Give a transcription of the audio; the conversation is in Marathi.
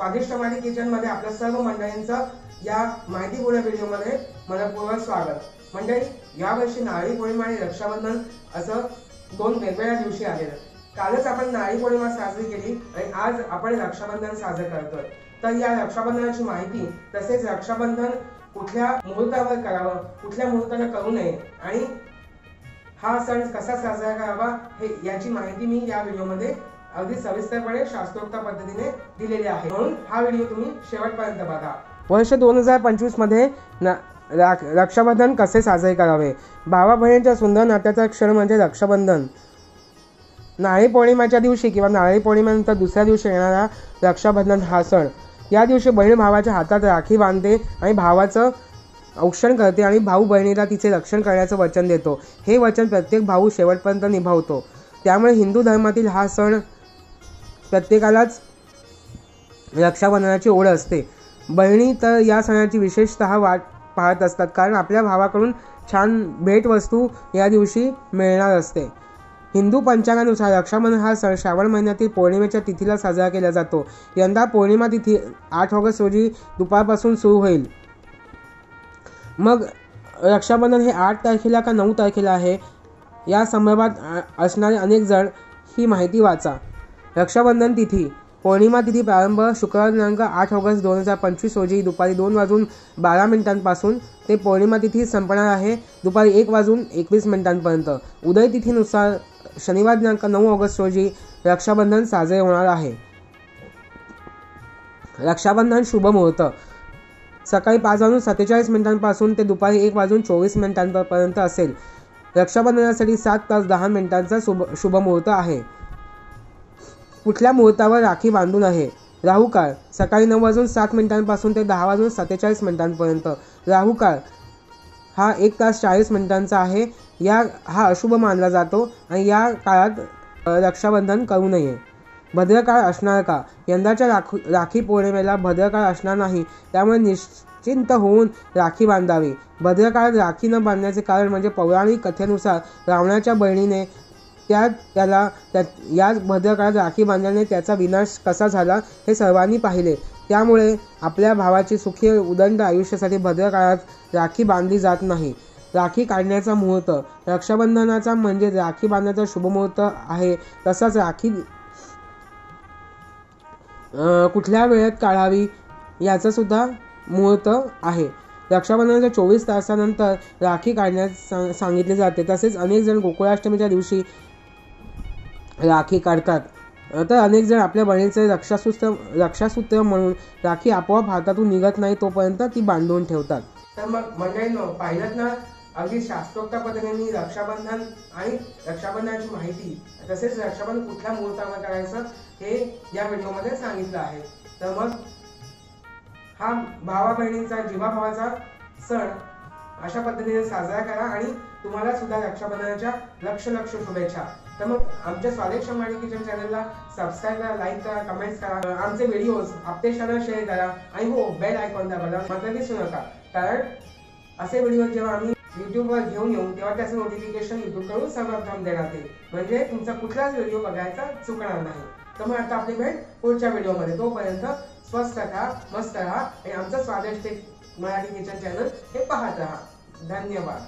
स्वादिष्ट माहिती किचन मध्ये आपल्या सर्व मंडळींचं या माहितीपूर्ण व्हिडिओमध्ये मनपूर्वक स्वागत। मंडळी, यावर्षी नारळी पौर्णिमा आणि रक्षाबंधन असं दोन वेगवेगळ्या दिवशी आलेलं। कालच आपण नारळी पौर्णिमा साजरी केली आणि आज आपण रक्षाबंधन साजरे करतोय। तर या रक्षाबंधनाची माहिती तसेच रक्षाबंधन कुठल्या मुहूर्तावर करावं, कुठल्या मुहूर्ताला करू नये आणि हा सण कसा साजरा करावा हे याची माहिती मी या व्हिडिओमध्ये अगदी सविस्तरपणे शास्त्रोक्त पद्धतीने दिलेली आहे, म्हणून हा व्हिडिओ तुम्ही शेवटपर्यंत बघा। वर्ष 2025 मध्ये रक्षाबंधन कसे साजरे करावे। भावा बहिणींच्या सुंदर नात्याचा क्षण म्हणजे रक्षाबंधन। नारळी पौर्णिमेच्या दिवशी किंवा नारळी पौर्णिमेनंतर दुसऱ्या दिवशी येणारा रक्षाबंधन हा सण। या दिवशी बहीण भावाच्या हातात राखी बांधते आणि भावाचं औक्षण करते आणि भाऊ बहिणीला तिचे रक्षण करण्याचं वचन देतो। हे वचन प्रत्येक भाऊ शेवटपर्यंत निभावतो। त्यामुळे हिंदू धर्मातील हा सण प्रत्येकालाच रक्षाबंधनाची ओढ असते। बहिणी तर या सणाची विशेषतः वाट पाहत असतात, कारण आपल्या भावाकडून छान भेटवस्तू या दिवशी मिळणार असते। हिंदू पंचांगानुसार रक्षाबंधन हा सण श्रावण महिन्यातील पौर्णिमेच्या तिथीला साजरा केला जातो। यंदा पौर्णिमा तिथी 8 ऑगस्ट रोजी दुपारपासून सुरू होईल। मग रक्षाबंधन हे 8 तारखेला का 9 तारखेला आहे, या संदर्भात असणारे अनेक जण ही माहिती वाचा। रक्षाबंधन तिथी पौर्णिमा तिथी प्रारंभ शुक्रवार दिनांक 8 ऑगस्ट 2025 रोजी दुपारी 2:12 ते पौर्णिमा तिथी संपणार आहे दुपारी 1:21 उदय तिथीनुसार शनिवार दिनांक 9 ऑगस्ट रोजी रक्षाबंधन साजरे होणार आहे। रक्षाबंधन शुभ मुहूर्त सकाळी 5:47 ते दुपारी 1:24 असेल। रक्षाबंधनासाठी 7 तास 10 मिनिटांचा शुभ मुहूर्त आहे। कुठल्या मुहूर्तावर राखी बांधू नये। राहू काळ सकाळी 9:07 ते 10:47 राहू काळ हा 1 तास 40 मिनिटांचा आहे। हा अशुभ मानला जातो आणि या काळात रक्षाबंधन करू नये। भद्रकाळ असणार का। यंदाच्या राखी पौर्णिमेला भद्रकाळ असणार नाही, त्यामुळे निश्चिंत होऊन राखी बांधावी। भद्रकाळात राखी न बांधण्याचे कारण म्हणजे पौराणिक कथेनुसार रावणाच्या बहिणीने त्याला या भद्रकाळात राखी बांधल्याने त्याचा विनाश कसा झाला हे सर्वांनी पाहिले। त्यामुळे आपल्या भावाची सुखी उदंड आयुष्यासाठी भद्रकाळात राखी बांधली जात नाही। राखी काढण्याचा मुहूर्त रक्षाबंधनाचा म्हणजे राखी बांधण्याचा शुभ मुहूर्त आहे, तसाच राखी कुठल्या वेळेत काढावी याचा सुद्धा मुहूर्त आहे। रक्षाबंधनाच्या 24 तासानंतर राखी काढण्यास सांगितले जाते। तसेच अनेक जण गोकुळाष्टमीच्या दिवशी राखी काढतात, तर अनेक जण आपल्या बहिणीचे रक्षासूत्र म्हणून राखी आपोआप हातातून निघत नाही तोपर्यंत ती बांधून ठेवतात। तर मग मंडळींनो, पाहिलं ना, अगदी शास्त्रोक्त पद्धतीने रक्षाबंधन आणि रक्षाबंधनाची माहिती तसेच रक्षाबंधन कुठल्या मुहूर्तावर करायचं हे या व्हिडिओमध्ये सांगितलं आहे। तर मग हा भावा बहिणींचा जीवाभावाचा सण अशा पद्धतीने साजरा करा आणि तुम्हाला सुद्धा रक्षाबंधनाच्या लक्ष शुभेच्छा। तर मग आमच्या स्वादिष्ट माहिती किचन चॅनलला सबस्क्राईब करा, लाईक करा, कमेंट्स करा, आमचे व्हिडिओज अपडेट्सना शेअर करा आणि हो, बेल आयकॉन दाबायला मात्र विसरू नका, कारण असे व्हिडिओ जेव्हा आम्ही यूट्यूबवर घेऊन येऊ तेव्हा त्याचं नोटिफिकेशन यूट्यूबकडून सर्वप्रथम देण्यात येईल, म्हणजे तुमचा कुठलाच व्हिडिओ बघायचा चुकणार नाही। तर मग आता आपली भेट पुढच्या व्हिडिओमध्ये, तोपर्यंत स्वस्थ राहा, मस्त राहा आणि आमचं स्वादिष्ट मराठी किचन चॅनल हे पाहत राहा। धन्यवाद।